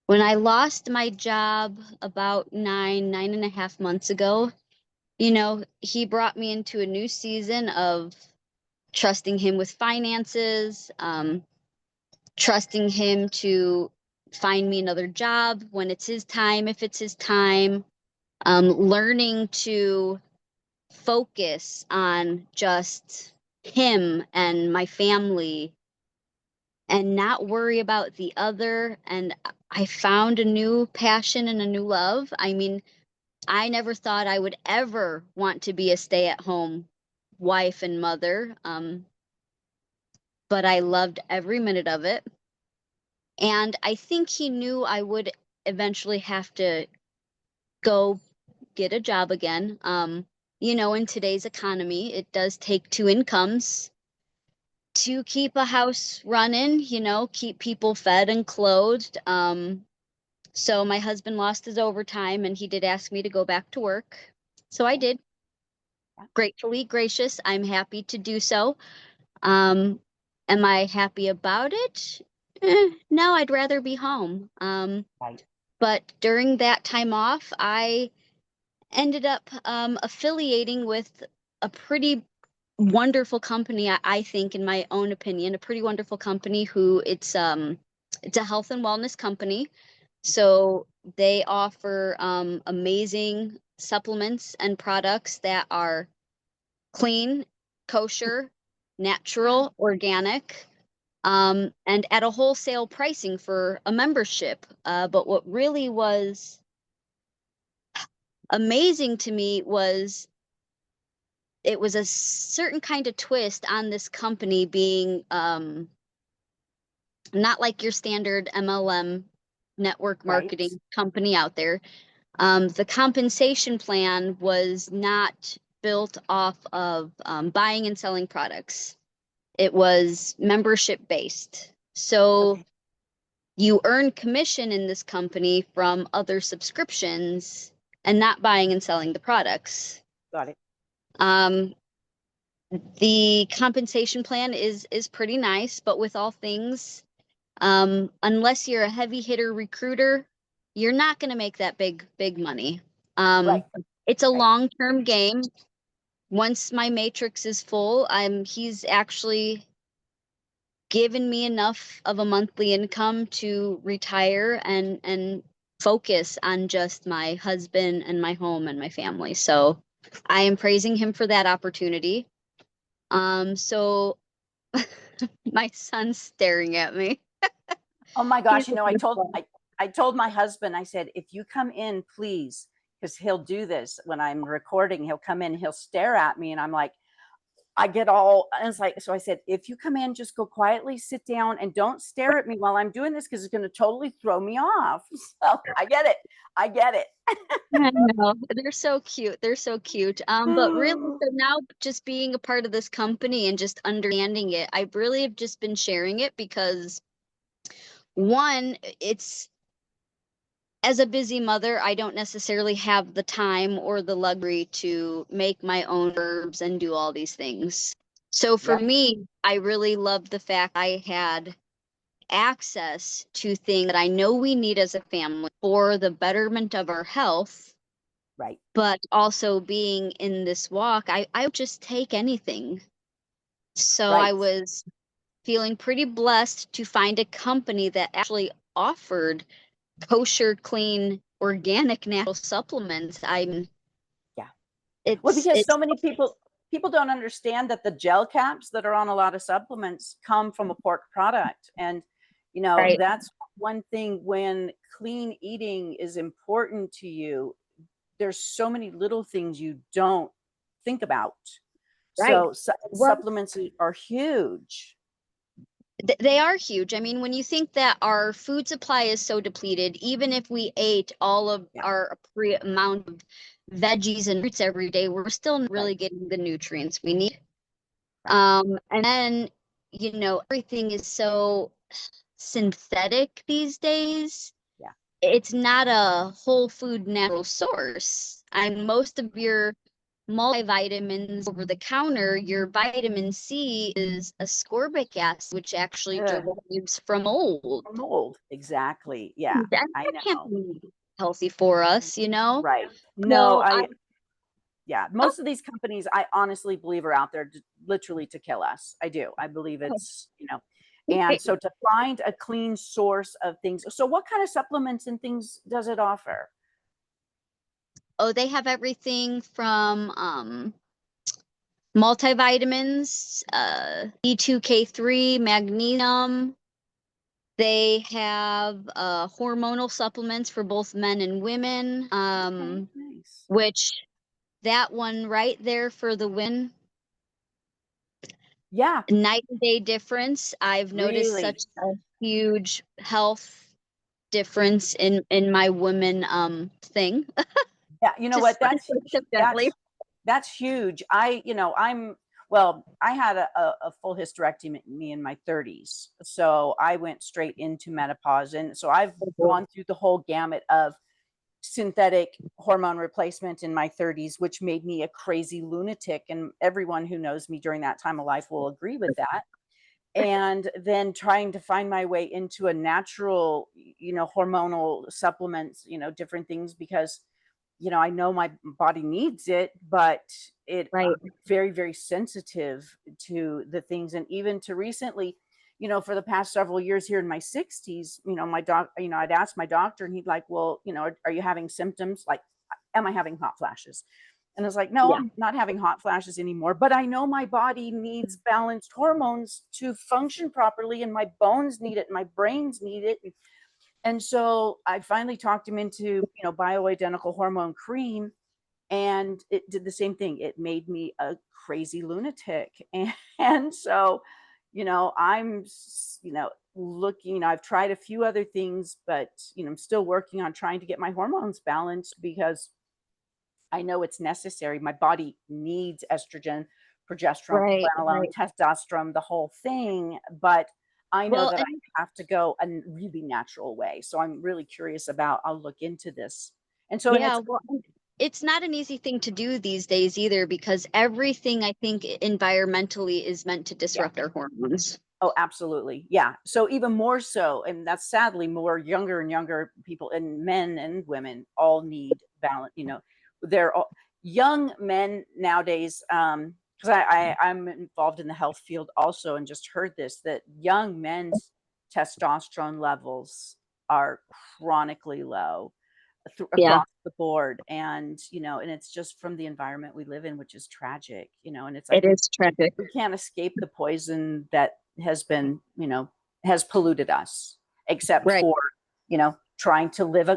when I lost my job about 9.5 months ago, he brought me into a new season of trusting him with finances, trusting him to find me another job when it's his time, if it's his time, learning to focus on just him and my family and not worry about the other. And I found a new passion and a new love. I mean, I never thought I would ever want to be a stay at home wife and mother. But I loved every minute of it. And I think he knew I would eventually have to go get a job again. In today's economy, it does take two incomes to keep a house running, keep people fed and clothed. So my husband lost his overtime and he did ask me to go back to work. So I did. Yeah. Gratefully gracious. I'm happy to do so. Um, am I happy about it? No, I'd rather be home. Right. But during that time off, I ended up affiliating with a pretty wonderful company, I think, in my own opinion, a pretty wonderful company who it's a health and wellness company. So they offer amazing supplements and products that are clean, kosher, natural, organic, and at a wholesale pricing for a membership. But what really was amazing to me was it was a certain kind of twist on this company being not like your standard MLM network Right. marketing company out there. The compensation plan was not built off of buying and selling products. It was membership based. So Okay. you earn commission in this company from other subscriptions and not buying and selling the products. Got it. Um, the compensation plan is pretty nice, but with all things, unless you're a heavy hitter recruiter, you're not going to make that big money. Right. It's a Right. long-term game. Once my matrix is full, he's actually given me enough of a monthly income to retire and focus on just my husband and my home and my family. So I am praising him for that opportunity. So my son's staring at me. Oh my He's gosh, you know, I told wonderful. I told my husband, I said, if you come in, please, because he'll do this when I'm recording, he'll come in, he'll stare at me, and I'm like, I get all, and it's like, so I said, if you come in, just go quietly, sit down, and don't stare at me while I'm doing this because it's going to totally throw me off. So I get it. I get it. I know. They're so cute. They're so cute. But really, so now just being a part of this company and just understanding it, I really have just been sharing it because one, it's as a busy mother, I don't necessarily have the time or the luxury to make my own herbs and do all these things. So for Yep. me, I really loved the fact I had access to things that I know we need as a family for the betterment of our health, Right. but also being in this walk, I would just take anything. So I Right. was feeling pretty blessed to find a company that actually offered kosher, clean, organic natural supplements. I'm Yeah. Well, because it's so many people don't understand that the gel caps that are on a lot of supplements come from a pork product. And you know, right, that's one thing when clean eating is important to you. There's so many little things you don't think about. right. So Well, supplements are huge. they are huge. I mean, when you think that our food supply is so depleted, even if we ate all of Yeah. our amount of veggies and fruits every day, we're still not Right. really getting the nutrients we need. Right. And then, everything is so synthetic these days. Yeah. It's not a whole food natural source. And most of your multivitamins over the counter, your vitamin C is ascorbic acid, which actually Ugh, derives from mold. mold. Exactly. Yeah. I That can't know. be healthy for us, you know? Right. No, So I, yeah, oh, most of these companies I honestly believe are out there literally to kill us. I do. I believe it's, you know, and so to find a clean source of things. So what kind of supplements and things does it offer? oh, they have everything from multivitamins, B2K3, magnesium. They have hormonal supplements for both men and women, Okay, nice. which that one right there for the win, Yeah, night and day difference. I've noticed really. such a huge health difference in my women thing. Yeah, you know what? Just put it so gently. That's huge. I, you know, I'm Well, I had a full hysterectomy in my 30s. So I went straight into menopause. And so I've gone through the whole gamut of synthetic hormone replacement in my 30s, which made me a crazy lunatic. And everyone who knows me during that time of life will agree with that. And then trying to find my way into a natural, hormonal supplements, different things, because I know my body needs it, but Right. I'm very, very sensitive to the things. And even to recently, for the past several years here in my 60s, my doc, I'd ask my doctor and he'd like, well, are you having symptoms? Like, am I having hot flashes? And it's like, no, Yeah. I'm not having hot flashes anymore, but I know my body needs balanced hormones to function properly, and my bones need it, and my brains need it. And so I finally talked him into, bioidentical hormone cream, and it did the same thing. It made me a crazy lunatic. And so, I'm, looking, I've tried a few other things, but, I'm still working on trying to get my hormones balanced because I know it's necessary. My body needs estrogen, progesterone, Right. propranolol, Right. testosterone, the whole thing. But I know Well, that and I have to go a really natural way. So I'm really curious about, I'll look into this. And so, and yeah, it's, well, and it's not an easy thing to do these days either, because everything I think environmentally is meant to yeah. disrupt our hormones. Oh, absolutely. Yeah. So even more so, and that's sadly more younger and younger people, and men and women all need balance. They're all young men nowadays. Because I'm involved in the health field also, and just heard this, that young men's testosterone levels are chronically low Yeah, across the board. And and it's just from the environment we live in, which is tragic. And it's like it is tragic. we can't escape the poison that has been, has polluted us, except Right. for, trying to live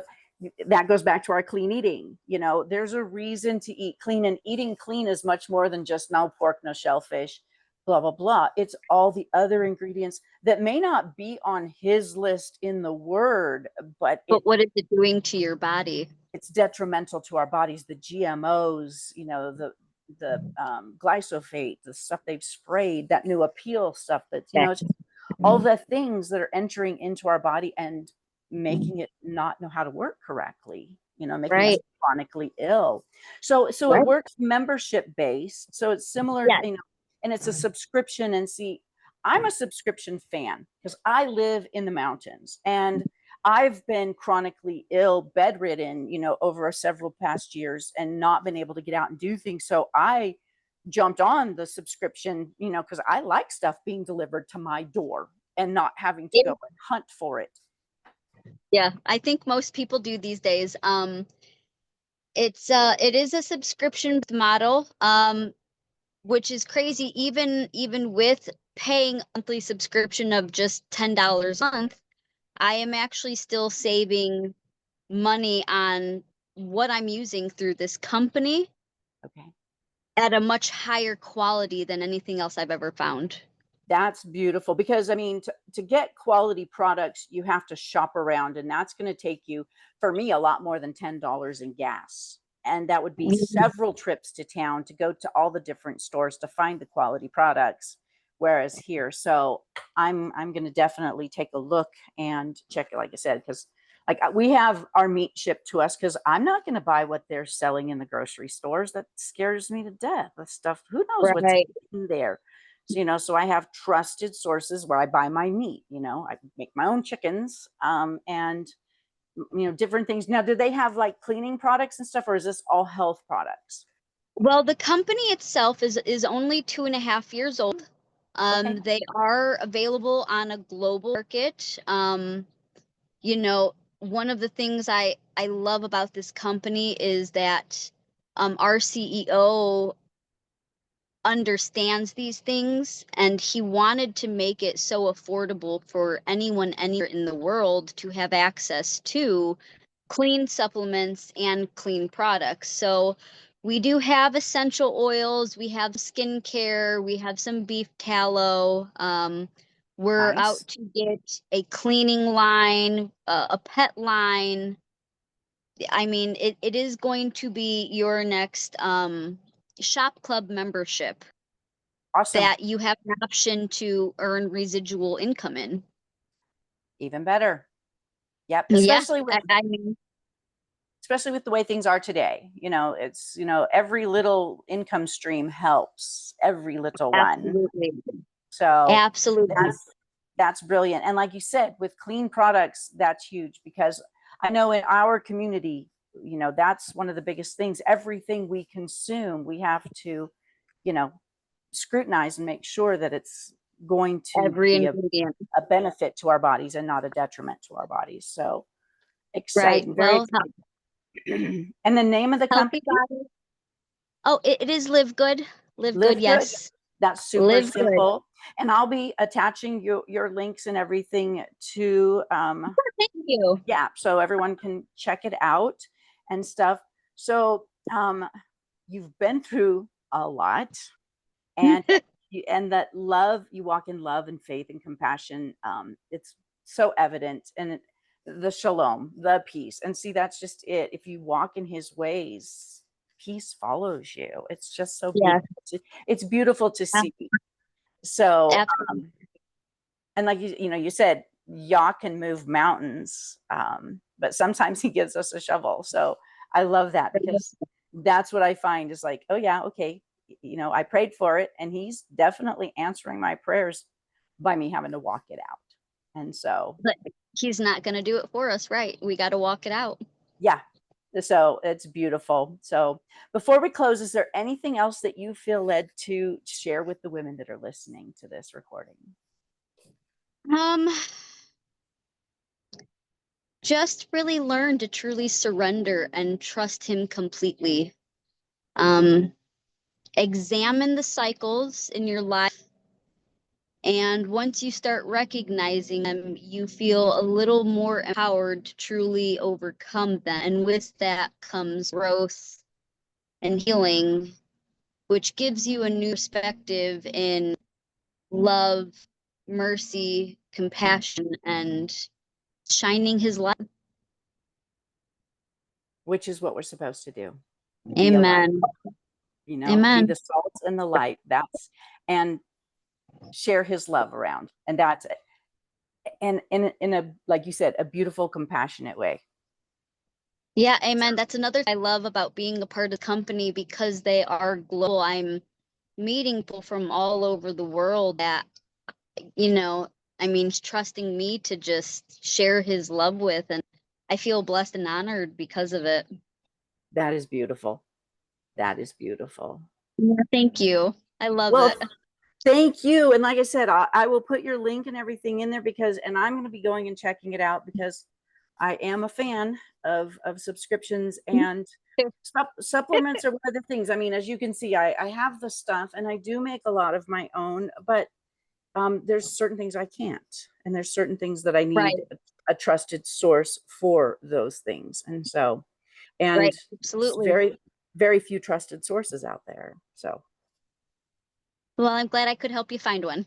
that goes back to our clean eating. There's a reason to eat clean, and eating clean is much more than just no pork, no shellfish, blah, blah, blah. It's all the other ingredients that may not be on his list in the word, but But what is it doing to your body? it's detrimental to our bodies. The GMOs, the glyphosate, the stuff they've sprayed, that new appeal stuff, that Yeah. it's just all the things that are entering into our body and making it not know how to work correctly, making us Right. chronically ill. So it Right. works membership based. So it's similar, Yes. and it's a subscription. And see, I'm a subscription fan because I live in the mountains, and I've been chronically ill, bedridden, over several past years, and not been able to get out and do things. So I jumped on the subscription, because I like stuff being delivered to my door and not having to go Yeah. and hunt for it. Yeah. I think most people do these days. It is a subscription model, which is crazy. Even with paying a monthly subscription of just $10 a month, I am actually still saving money on what I'm using through this company Okay. at a much higher quality than anything else I've ever found. That's beautiful, because I mean, to get quality products, you have to shop around, and that's going to take you, for me, a lot more than $10 in gas. And that would be Mhm. several trips to town to go to all the different stores to find the quality products. Whereas here, so I'm going to definitely take a look and check it, like I said, because like we have our meat shipped to us, because I'm not going to buy what they're selling in the grocery stores. That scares me to death. The stuff, who knows what's Right. in there. So, so I have trusted sources where I buy my meat. I make my own chickens, and different things. Now, do they have like cleaning products and stuff, or is this all health products? Well, the company itself is only 2.5 years old. Okay. They are available on a global market. One of the things I love about this company is that our CEO understands these things, and he wanted to make it so affordable for anyone anywhere in the world to have access to clean supplements and clean products. So we do have essential oils, we have skincare, we have some beef tallow. We're Nice. out to get a cleaning line, a pet line. I mean, it is going to be your next shop club membership. Awesome. that you have an option to earn residual income in. Even better. Yep. Yeah, Especially with I mean, the way things are today. It's, every little income stream helps, every little one. absolutely. So Absolutely. that's brilliant. And like you said, with clean products, that's huge, because I know in our community, that's one of the biggest things. Everything we consume, we have to, scrutinize and make sure that it's going to Every be ingredient. a benefit to our bodies and not a detriment to our bodies. So Right. exciting, very Well, exciting. And the name of the healthy company? body. Oh, it is Live Good. Live Good, Live Good. yes. That's super Live Good. simple. And I'll be attaching your links and everything to Thank you. yeah, so everyone can check it out and stuff. So you've been through a lot, and and that love, you walk in love and faith and compassion. It's so evident. And the shalom, the peace. And see, that's just it. If you walk in his ways, peace follows you. It's just so Yes, beautiful. It's beautiful to see. So absolutely. and like you said, Yah can move mountains, but sometimes he gives us a shovel. So I love that, because that's what I find is like, oh yeah, okay, I prayed for it, and he's definitely answering my prayers by me having to walk it out. And so But he's not going to do it for us, right? We got to walk it out. yeah, so it's beautiful. So before we close, is there anything else that you feel led to share with the women that are listening to this recording? Um, just really learn to truly surrender and trust him completely. Um, examine the cycles in your life, and once you start recognizing them, you feel a little more empowered to truly overcome them. And with that comes growth and healing, which gives you a new perspective in love, mercy, compassion, and shining his light. Which is what we're supposed to do. Be a light. Amen. Be Amen. the salt and the light. And share his love around. And that's it. And in a, like you said, a beautiful, compassionate way. Yeah, amen. That's another thing I love about being a part of the company, because they are global. I'm meeting people from all over the world that, trusting me to just share his love with. And I feel blessed and honored because of it. That is beautiful. That is beautiful. Yeah, thank you. I love Well, it. thank you. And like I said, I will put your link and everything in there, and I'm going to be going and checking it out, because I am a fan of subscriptions, and supplements are one of the things. I mean, as you can see, I have the stuff, and I do make a lot of my own, but there's certain things I can't, and there's certain things that I need Right. a trusted source for those things. And so, and Right. Absolutely. very, very few trusted sources out there. So Well, I'm glad I could help you find one.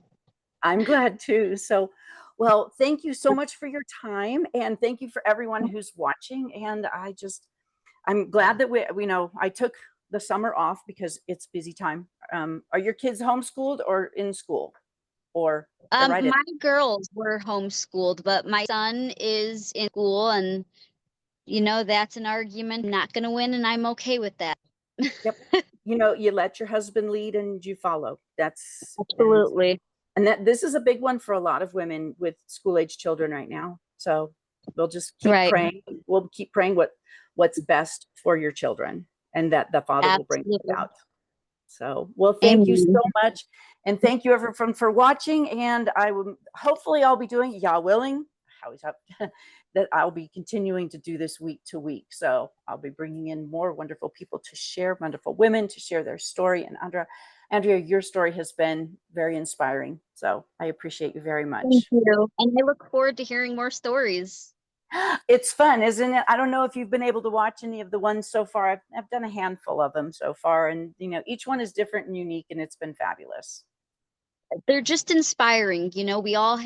I'm glad too. So, well, thank you so much for your time, and thank you for everyone who's watching. And I'm glad that we know I took the summer off because it's busy time. Are your kids homeschooled or in school, or they're right at? My girls were homeschooled, but my son is in school, and that's an argument I'm not going to win, and I'm okay with that. Yep. You let your husband lead and you follow. Absolutely. And that this is a big one for a lot of women with school age children right now. So we'll just keep Right. praying. We'll keep praying what's best for your children, and that the Father will bring it Absolutely. out. So, well, thank you Amen. so much. And thank you everyone for watching. And hopefully I'll be doing, Yah willing, I always hope that I'll be continuing to do this week to week. So I'll be bringing in more wonderful people to share, wonderful women to share their story. And Andrea, your story has been very inspiring. So I appreciate you very much. Thank you. And I look forward to hearing more stories. It's fun, isn't it? I don't know if you've been able to watch any of the ones so far. I've done a handful of them so far, and each one is different and unique, and it's been fabulous. They're just inspiring. We all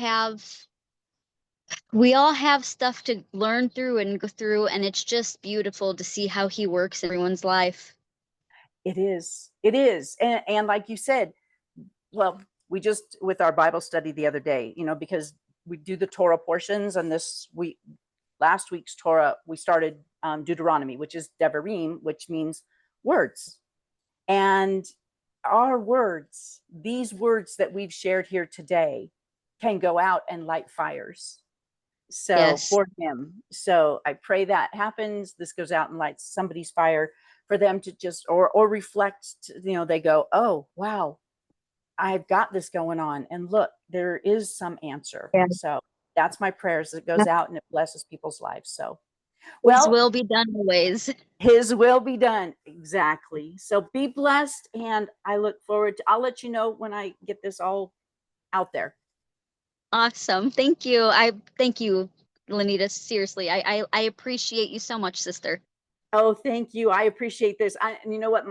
have stuff to learn through and go through, and it's just beautiful to see how he works in everyone's life. It is. And like you said, well, we just, with our Bible study the other day, because we do the Torah portions, and last week's Torah, we started Deuteronomy, which is Devarim, which means words. And our words, these words that we've shared here today, can go out and light fires. So Yes. for him. So I pray that happens. This goes out and lights somebody's fire for them to just, or reflect, they go, oh, wow, I've got this going on. And look, there is some answer. Yeah. So that's my prayers. It goes out and it blesses people's lives. So, His well, will be done always. his will be done. Exactly. So be blessed. And I look forward to, I'll let you know when I get this all out there. Awesome. Thank you. I thank you, Lanita. Seriously, I appreciate you so much, sister. Oh, thank you. I appreciate this. And you know what?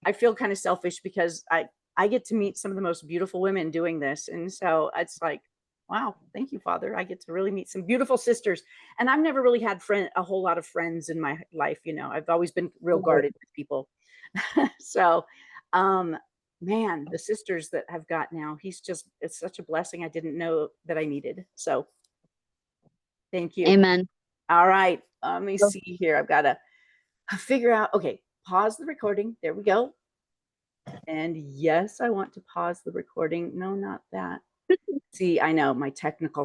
I feel kind of selfish because I get to meet some of the most beautiful women doing this. And so it's like, wow, thank you, Father. I get to really meet some beautiful sisters. And I've never really had a whole lot of friends in my life. I've always been real guarded with people. So, man, the sisters that I've got now, it's such a blessing. I didn't know that I needed. So thank you. Amen. All right. Let me see here. I've got to figure out. Okay. Pause the recording. There we go. And yes, I want to pause the recording. No, not that. See, I know my technical